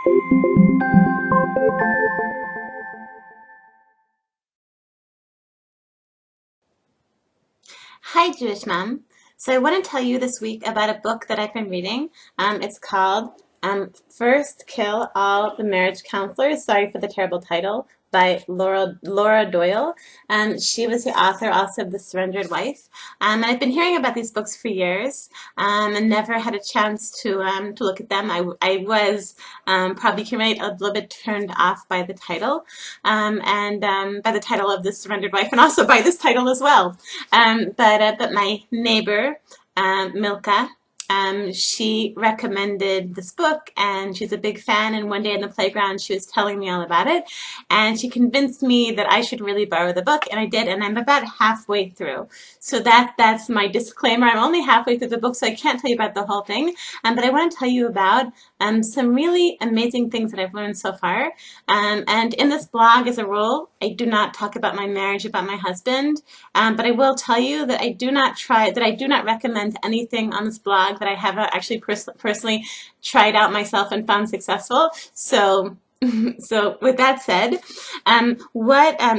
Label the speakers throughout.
Speaker 1: Hi, Jewish Mom. So I want to tell you this week about a book that I've been reading. It's called First Kill All the Marriage Counselors. Sorry for the terrible title, by Laura Doyle. She was the author also of The Surrendered Wife. And I've been hearing about these books for years and never had a chance to look at them. I was probably can relate a little bit turned off by the title and by the title of The Surrendered Wife and also by this title as well. But my neighbor, Milka, she recommended this book and she's a big fan, and one day in the playground she was telling me all about it and she convinced me that I should really borrow the book, and I did, and I'm about halfway through. So that's my disclaimer. I'm only halfway through the book, so I can't tell you about the whole thing, but I want to tell you about some really amazing things that I've learned so far. And in this blog, as a rule, I do not talk about my marriage, about my husband, but I will tell you that I do not recommend anything on this blog that I haven't actually personally tried out myself and found successful. So with that said,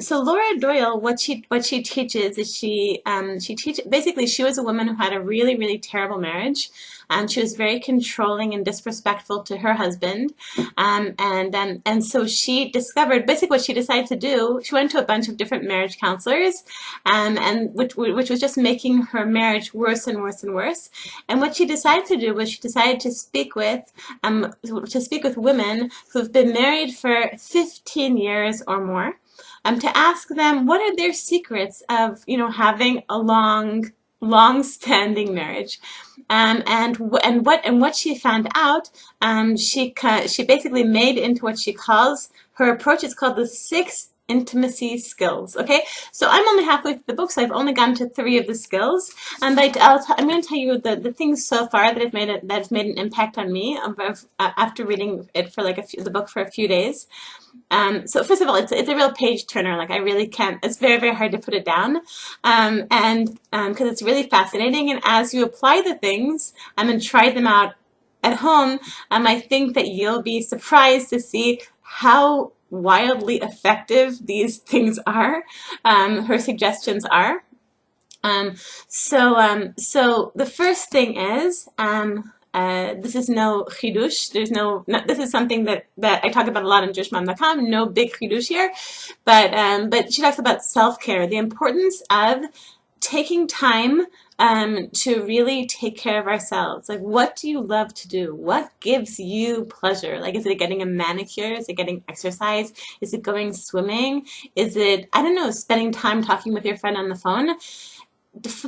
Speaker 1: so Laura Doyle, what she teaches is she teaches basically, she was a woman who had a really terrible marriage. She was very controlling and disrespectful to her husband, and so she discovered basically what she decided to do. She went to a bunch of different marriage counselors, and which was just making her marriage worse and worse and worse. And what she decided to do was she decided to speak with women who've been married for 15 years or more, to ask them what are their secrets of having a long-standing marriage. And what she found out, she basically made into what she calls her approach. It's called the 6 intimacy skills. Okay, so I'm only halfway through the book, so I've only gotten to 3 of the skills. But I'm going to tell you the things so far that have made an impact on me after reading it for the book for a few days. So first of all, it's a real page turner. Like, I really can't. It's very hard to put it down, and because it's really fascinating. And as you apply the things and try them out at home, I think that you'll be surprised to see how wildly effective these things are. Her suggestions are. So the first thing is, this is no chidush. This is something that I talk about a lot on JewishMom.com. No big chidush here, but she talks about self-care, the importance of taking time to really take care of ourselves. Like, what do you love to do? What gives you pleasure? Like, is it getting a manicure? Is it getting exercise? Is it going swimming? Is it, I don't know, spending time talking with your friend on the phone?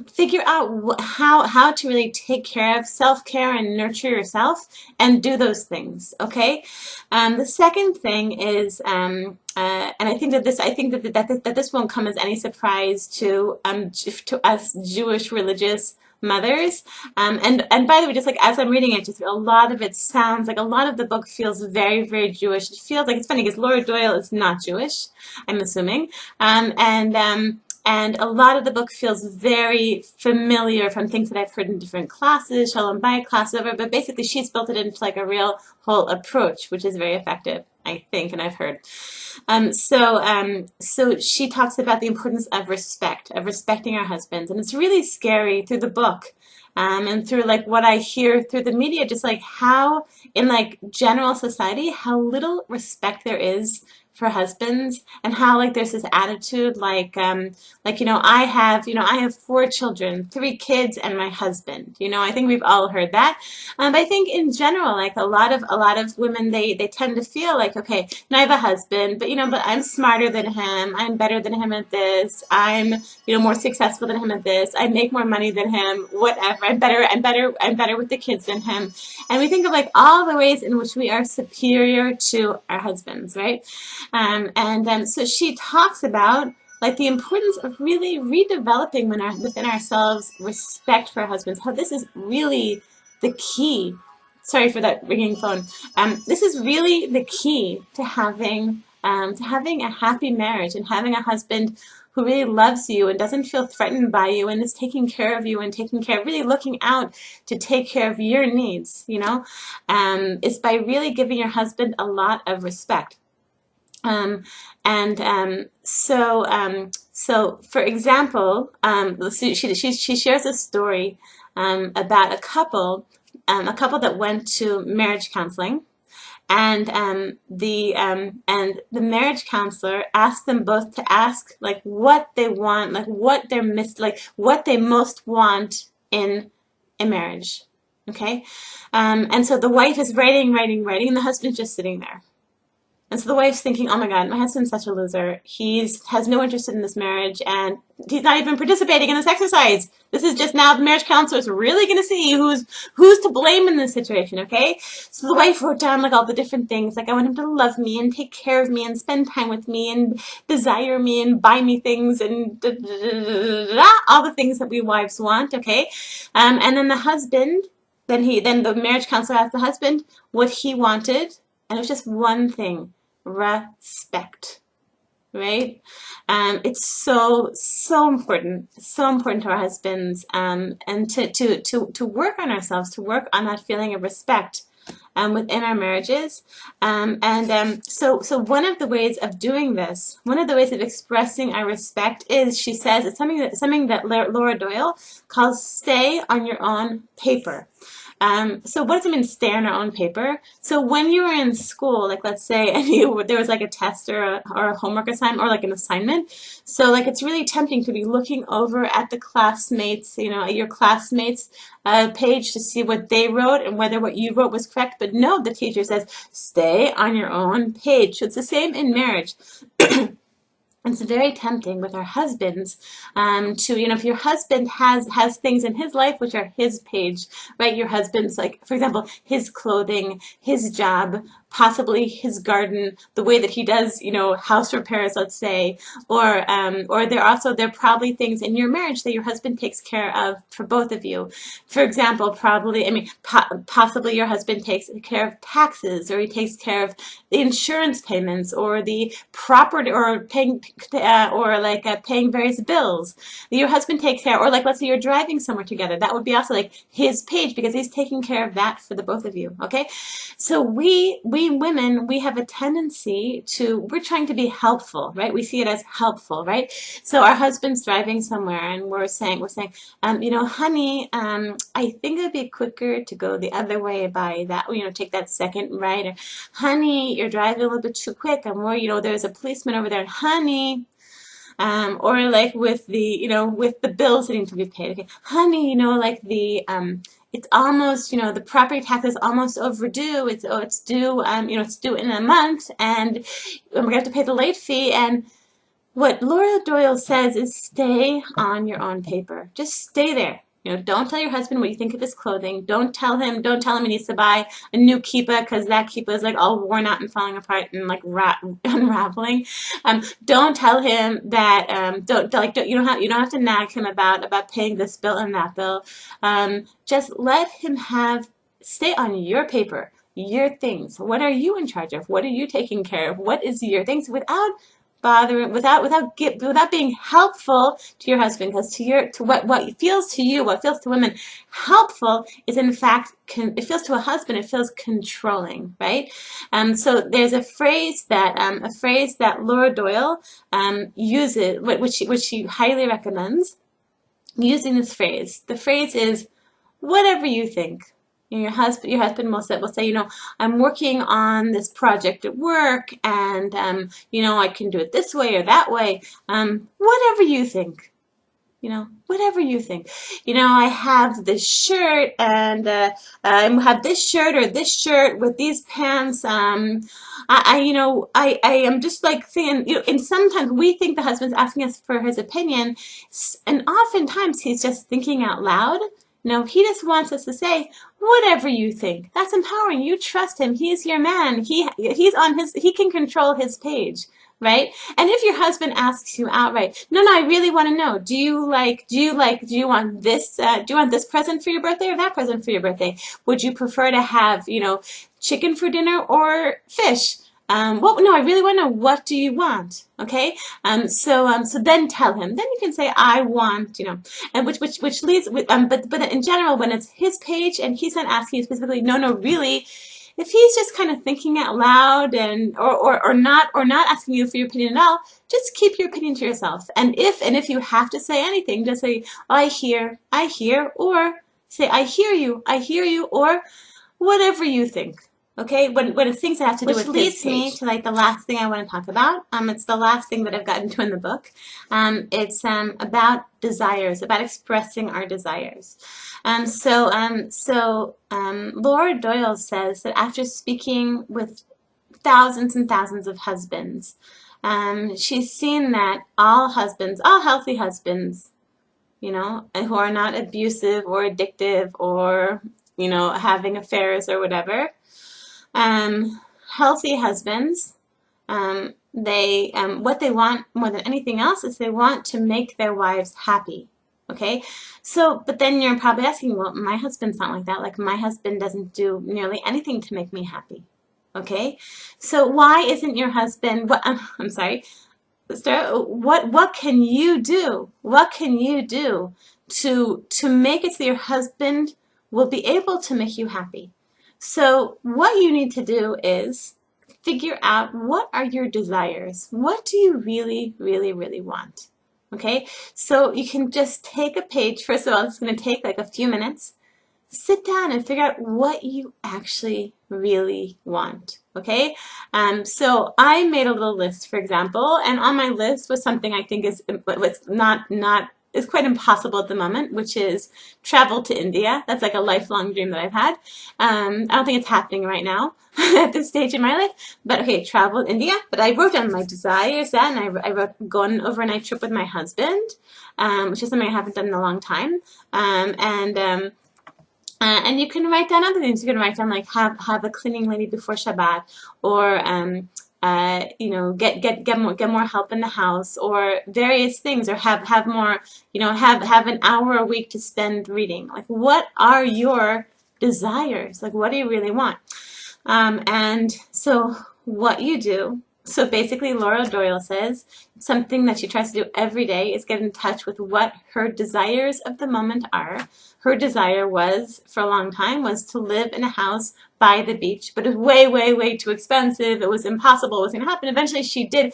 Speaker 1: Figure out how to really take care of self-care and nurture yourself and do those things. Okay. The second thing is, and I think that this won't come as any surprise to us Jewish religious mothers. And by the way, just like as I'm reading it, just a lot of it sounds like, a lot of the book feels very Jewish. It feels like, it's funny because Laura Doyle is not Jewish, I'm assuming, and a lot of the book feels very familiar from things that I've heard in different classes, Shalom Bayit classes, but basically she's built it into like a real whole approach, which is very effective, I think, and I've heard. So she talks about the importance of respecting our husbands, and it's really scary through the book. And through like what I hear through the media, just like how in like general society, how little respect there is for husbands, and how like there's this attitude like I have 4 children, 3 kids, and my husband. I think we've all heard that. But I think in general, like a lot of women, they tend to feel like, okay, I have a husband, but I'm smarter than him, I'm better than him at this, I'm more successful than him at this, I make more money than him, whatever, I'm better with the kids than him. And we think of like all the ways in which we are superior to our husbands, right? So she talks about like the importance of really redeveloping within ourselves respect for our husbands. How this is really the key. Sorry for that ringing phone. This is really the key to having to having a happy marriage and having a husband who really loves you and doesn't feel threatened by you and is taking care of you and taking care, really looking out to take care of your needs, is by really giving your husband a lot of respect. So for example, she shares a story about a couple that went to marriage counseling, and the marriage counselor asked them both to ask like what they want, like what they most want in a marriage. Okay, and so the wife is writing, and the husband's just sitting there. And so the wife's thinking, oh my God, my husband's such a loser. He has no interest in this marriage, and he's not even participating in this exercise. This is just now the marriage counselor is really going to see who's to blame in this situation, okay? So the wife wrote down like all the different things, like I want him to love me and take care of me and spend time with me and desire me and buy me things and all the things that we wives want, okay? And then the husband, then the marriage counselor asked the husband what he wanted, and it was just one thing: respect, right? It's so important, to our husbands, and to work on ourselves, to work on that feeling of respect within our marriages. So one of the ways of doing this, one of the ways of expressing our respect is, she says, it's something that Laura Doyle calls stay on your own paper. So what does it mean, stay on our own paper? So when you were in school, like let's say, and there was like a test or a homework assignment or like an assignment, so like it's really tempting to be looking over at the classmates, at your classmates' page to see what they wrote and whether what you wrote was correct. But no, the teacher says, stay on your own page. So it's the same in marriage. It's very tempting with our husbands if your husband has things in his life which are his page, right? Your husband's, like, for example, his clothing, his job, possibly his garden, the way that he does, house repairs, let's say, or there are probably things in your marriage that your husband takes care of for both of you. For example, possibly your husband takes care of taxes, or he takes care of the insurance payments, or the property, or paying various bills. Your husband takes care, or like let's say you're driving somewhere together. That would be also like his page because he's taking care of that for the both of you. Okay, so we women, we have a tendency we're trying to be helpful, right? We see it as helpful, right? So our husband's driving somewhere, and we're saying, honey, I think it'd be quicker to go the other way by that, take that second right, or honey, you're driving a little bit too quick. I'm worried, there's a policeman over there, and honey, or like with the bills that need to be paid. Okay, honey, it's almost, the property tax is almost overdue. It's due, it's due in a month, and we're gonna have to pay the late fee. And what Laura Doyle says is stay on your own paper. Just stay there. Don't tell your husband what you think of his clothing. Don't tell him he needs to buy a new kippah because that kippah is like all worn out and falling apart and like unraveling. Don't tell him that. You don't have to nag him about paying this bill and that bill. Just let him stay on your paper, your things. What are you in charge of? What are you taking care of? What is your things, without bothering, without being helpful to your husband, because to what feels to you, what feels to women helpful, is in fact, it feels to a husband, it feels controlling, right? So there's a phrase that Laura Doyle uses, which she highly recommends using this phrase. The phrase is, whatever you think. Your husband will say, I'm working on this project at work, and I can do it this way or that way. Whatever you think. Whatever you think. I have this shirt, and I have this shirt or this shirt with these pants. I am just like saying, and sometimes we think the husband's asking us for his opinion, and oftentimes he's just thinking out loud. No, he just wants us to say, whatever you think. That's empowering. You trust him. He's your man. He can control his page, right? And if your husband asks you outright, no, I really want to know, do you want this present for your birthday or that present for your birthday? Would you prefer to have, chicken for dinner or fish? What? No, I really want to know, what do you want? Okay. So then tell him. Then you can say, I want, and which leads. But in general, when it's his page and he's not asking you specifically, no, no, really. If he's just kind of thinking out loud and or not asking you for your opinion at all, just keep your opinion to yourself. And if you have to say anything, just say, I hear, or say, I hear you, or whatever you think. Okay, when it's things that have to do with his page. Which leads me to like the last thing I want to talk about. It's the last thing that I've gotten to in the book. It's about desires, about expressing our desires. Laura Doyle says that after speaking with thousands and thousands of husbands, she's seen that all husbands, all healthy husbands, who are not abusive or addictive or, having affairs or whatever. Healthy husbands, what they want more than anything else is they want to make their wives happy. Okay, but then you're probably asking, well, my husband's not like that. Like, my husband doesn't do nearly anything to make me happy. Okay, so why isn't your husband, I'm sorry, what can you do? What can you do to make it so your husband will be able to make you happy? So what you need to do is figure out, what are your desires? What do you really, really, really want? Okay, so you can just take a page. First of all, it's going to take like a few minutes. Sit down and figure out what you actually really want. Okay, so I made a little list, for example, and on my list was something I think is it's quite impossible at the moment, which is travel to India. That's like a lifelong dream that I've had. I don't think it's happening right now at this stage in my life, but okay, travel to India. But I wrote down my desires, and I wrote go on an overnight trip with my husband, which is something I haven't done in a long time, and you can write down other things. You can write down like have a cleaning lady before Shabbat, or get more help in the house, or various things, or have more, have an hour a week to spend reading. Like, what are your desires? Like, what do you really want? And so what you do. So basically, Laura Doyle says something that she tries to do every day is get in touch with what her desires of the moment are. Her desire was, for a long time, was to live in a house by the beach, but it was way, way, way too expensive. It was impossible. It was going to happen. Eventually, she did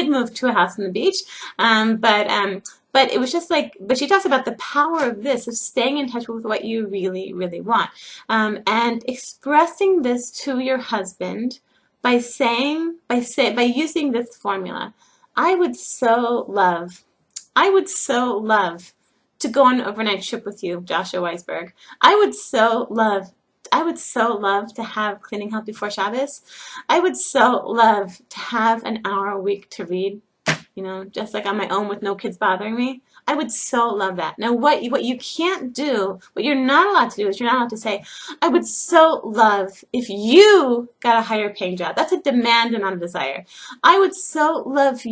Speaker 1: move to a house on the beach, but it was just like, but she talks about the power of this, of staying in touch with what you really, really want, and expressing this to your husband by using this formula. I would so love to go on an overnight trip with you, Joshua Weisberg. I would so love to have cleaning help before Shabbos. I would so love to have an hour a week to read, just like on my own with no kids bothering me. I would so love that. Now, what you can't do, what you're not allowed to do, is you're not allowed to say, I would so love if you got a higher paying job. That's a demand and not a desire. I would so love,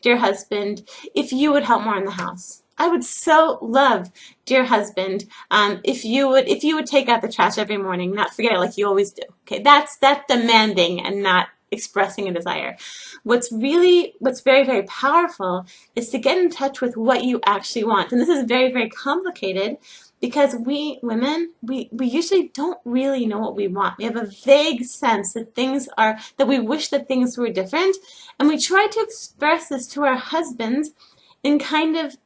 Speaker 1: dear husband, if you would help more in the house. I would so love, dear husband, if you would take out the trash every morning, not forget it like you always do. Okay, that's demanding and not expressing a desire. What's very, very powerful is to get in touch with what you actually want. And this is very, very complicated because we women, we usually don't really know what we want. We have a vague sense that that we wish that things were different. And we try to express this to our husbands in kind of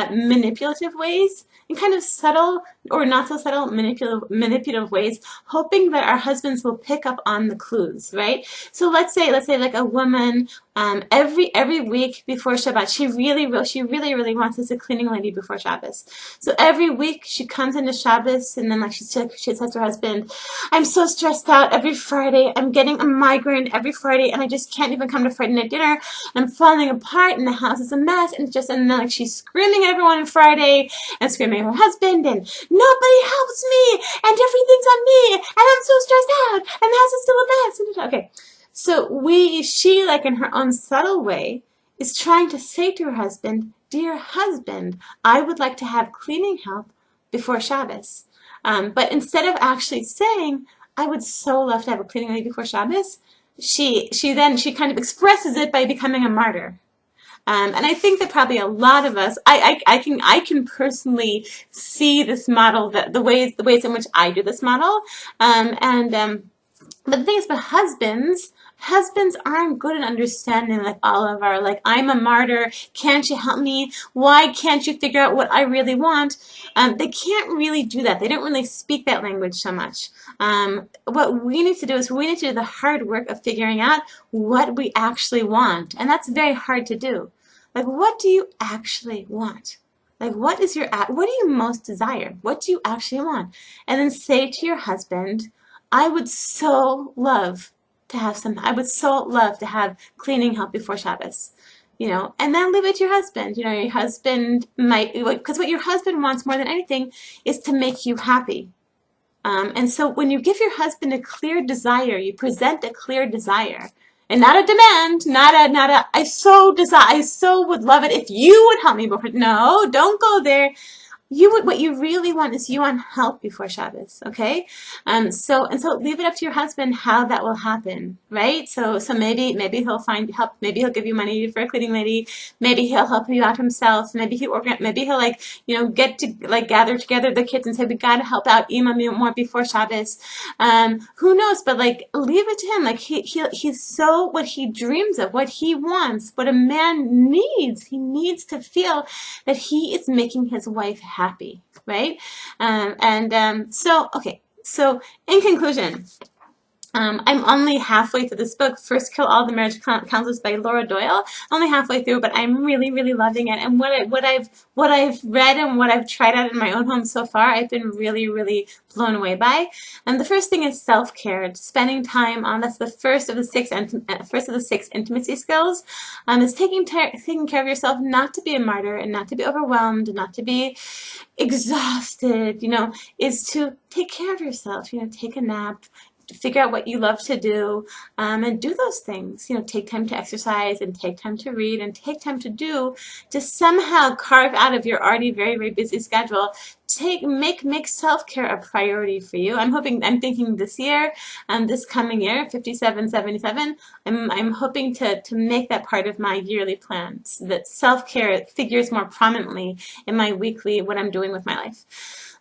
Speaker 1: manipulative ways, in kind of subtle or not so subtle manipulative ways, hoping that our husbands will pick up on the clues, right? So let's say like a woman, every week before Shabbat, she really wants us a cleaning lady before Shabbos. So every week she comes into Shabbos, and then she says to her husband, I'm so stressed out every Friday. I'm getting a migraine every Friday, and I just can't even come to Friday night dinner. I'm falling apart, and the house is a mess, and then she's screaming at everyone on Friday, and screaming at her husband, and nobody helps me, and everything's on me, and I'm so stressed out, and the house is still a mess. Okay, so she, like in her own subtle way, is trying to say to her husband, dear husband, I would like to have cleaning help before Shabbos. But instead of actually saying, I would so love to have a cleaning lady before Shabbos. She kind of expresses it by becoming a martyr. And I think that probably a lot of us, I can personally see this model, that the ways in which I do this model, but the thing is, but husbands aren't good at understanding like all of our like, I'm a martyr, can't you help me? Why can't you figure out what I really want? They can't really do that. They don't really speak that language so much. What we need to do is we need to do the hard work of figuring out what we actually want, and that's very hard to do. Like, what do you actually want? Like, what do you most desire? What do you actually want? And then say to your husband, I would so love I would so love to have cleaning help before Shabbos. And then leave it to your husband. Your husband might, because what your husband wants more than anything is to make you happy. And so when you give your husband a clear desire, you present a clear desire, and not a demand, not a, I so would love it if you would help me before. No, don't go there. What you really want is you want help before Shabbos, okay? So leave it up to your husband how that will happen, right? So maybe he'll find help. Maybe he'll give you money for a cleaning lady. Maybe he'll help you out himself. Maybe he'll gather together the kids and say, we got to help out Ima more before Shabbos. Who knows? But like, leave it to him. Like he's so what he dreams of, what he wants, what a man needs. He needs to feel that he is making his wife happy, right? So in conclusion, I'm only halfway through this book, First Kill All the Marriage Counselors by Laura Doyle. Only halfway through, but I'm really, really loving it. And what I've read and what I've tried out in my own home so far, I've been really, really blown away by. And the first thing is self-care, spending time on. That's the first of the six intimacy skills. Is taking care of yourself, not to be a martyr and not to be overwhelmed, and not to be exhausted. Is to take care of yourself. Take a nap. Figure out what you love to do, and do those things. Take time to exercise, and take time to read, and take time to somehow carve out of your already very, very busy schedule. Make self-care a priority for you. I'm thinking this year, this coming year, 5777. I'm hoping to make that part of my yearly plan, so that self-care figures more prominently in my weekly, what I'm doing with my life.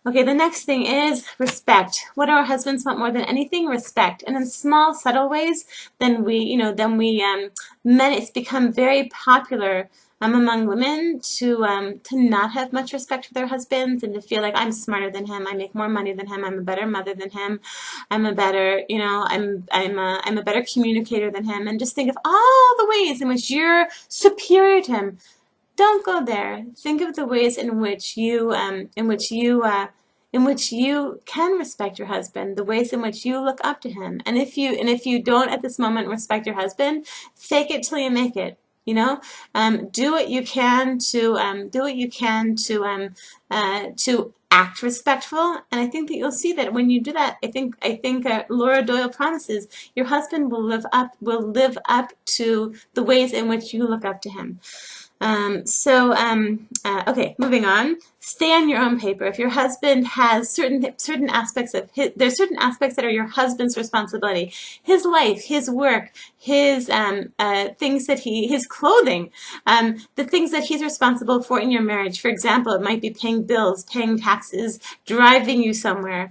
Speaker 1: Okay, the next thing is respect. What do our husbands want more than anything? Respect. And in small, subtle ways, it's become very popular among women to not have much respect for their husbands, and to feel like, I'm smarter than him, I make more money than him, I'm a better mother than him, I'm a better communicator than him, and just think of all the ways in which you're superior to him. Don't go there. Think of the ways in which you can respect your husband, the ways in which you look up to him. And if you don't at this moment respect your husband, fake it till you make it. Do what you can to act respectful. And I think that you'll see that when you do that, I think Laura Doyle promises your husband will live up to the ways in which you look up to him. Okay, moving on. Stay on your own paper. If your husband has certain aspects of there's certain aspects that are your husband's responsibility. His life, his work, his things that his clothing, the things that he's responsible for in your marriage. For example, it might be paying bills, paying taxes, driving you somewhere.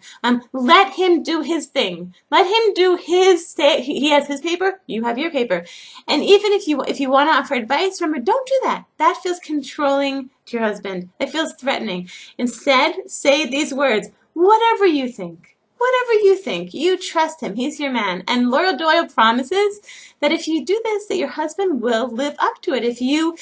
Speaker 1: Let him do his thing. Let him do his. He has his paper. You have your paper. And even if you want to offer advice, remember, don't do that. That feels controlling to your husband. It feels threatening. Instead, say these words: whatever you think. Whatever you think, you trust him. He's your man. And Laura Doyle promises that if you do this, that your husband will live up to it. If you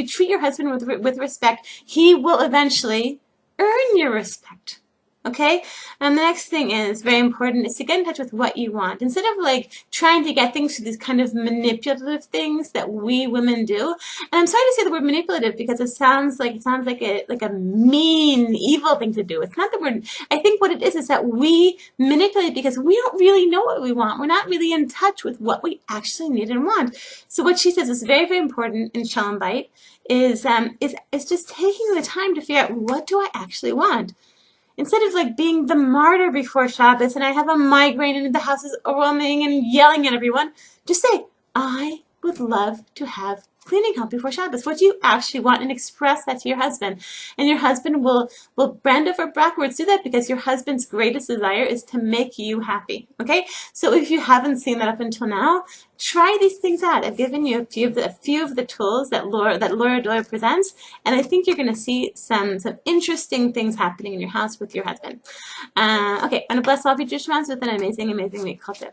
Speaker 1: treat your husband with respect, he will eventually earn your respect. Okay? And the next thing is very important, is to get in touch with what you want. Instead of like trying to get things through these kind of manipulative things that we women do. And I'm sorry to say the word manipulative, because it sounds like a mean, evil thing to do. It's not the word. I think what it is that we manipulate because we don't really know what we want. We're not really in touch with what we actually need and want. So what she says is very, very important in Shalom Bite is just taking the time to figure out, what do I actually want? instead of like being the martyr before Shabbos and I have a migraine and the house is overwhelming and yelling at everyone, just say, I would love to have cleaning help before Shabbos. What do you actually want? And express that to your husband. And your husband will bend over backwards do that, because your husband's greatest desire is to make you happy. Okay? So if you haven't seen that up until now, try these things out. I've given you a few of the tools that Laura Doyle presents, and I think you're going to see some interesting things happening in your house with your husband. Okay, I'm going to bless all of you Jewish moms with an amazing, amazing week. Kol Tov.